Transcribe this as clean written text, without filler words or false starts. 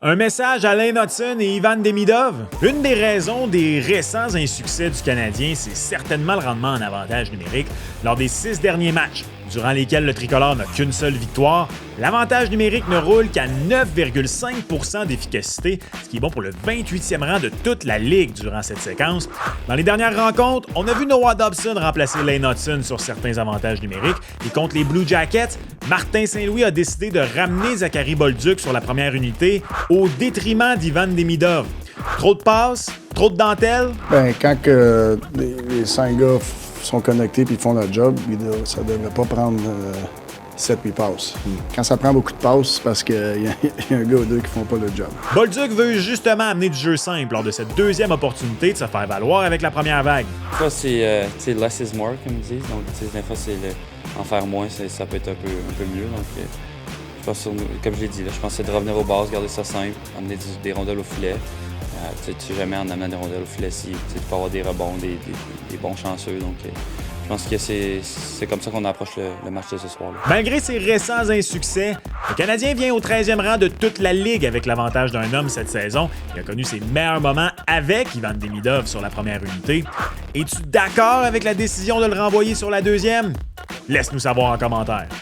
Un message à Lane Hutson et Ivan Demidov. Une des raisons des récents insuccès du Canadien, c'est certainement le rendement en avantage numérique lors des 6 derniers matchs, durant lesquels le tricolore n'a qu'une seule victoire. L'avantage numérique ne roule qu'à 9,5% d'efficacité, ce qui est bon pour le 28e rang de toute la Ligue durant cette séquence. Dans les dernières rencontres, on a vu Noah Dobson remplacer Lane Hutson sur certains avantages numériques, et contre les Blue Jackets, Martin Saint-Louis a décidé de ramener Zachary Bolduc sur la première unité au détriment d'Ivan Demidov. Trop de passes, trop de dentelles. Quand que les 5 gars sont connectés et font leur job, ça ne devrait pas prendre 7-8 passes. Quand ça prend beaucoup de passes, c'est parce qu'il y a un gars ou deux qui font pas le job. Bolduc veut justement amener du jeu simple lors de cette deuxième opportunité de se faire valoir avec la première vague. Des fois, c'est less is more, comme ils disent. Donc, des fois, c'est en faire moins, ça peut être un peu mieux. Donc, je pense, comme je l'ai dit, je pense que c'est de revenir aux bases, garder ça simple, amener des rondelles au filet. Tu sais jamais en amenant des rondelles au filet si tu peux avoir des rebonds, des bons chanceux. Donc, je pense que c'est comme ça qu'on approche le match de ce soir-là. Malgré ses récents insuccès, le Canadien vient au 13e rang de toute la Ligue avec l'avantage d'un homme cette saison. Il a connu ses meilleurs moments avec Ivan Demidov sur la première unité. Es-tu d'accord avec la décision de le renvoyer sur la deuxième? Laisse-nous savoir en commentaire.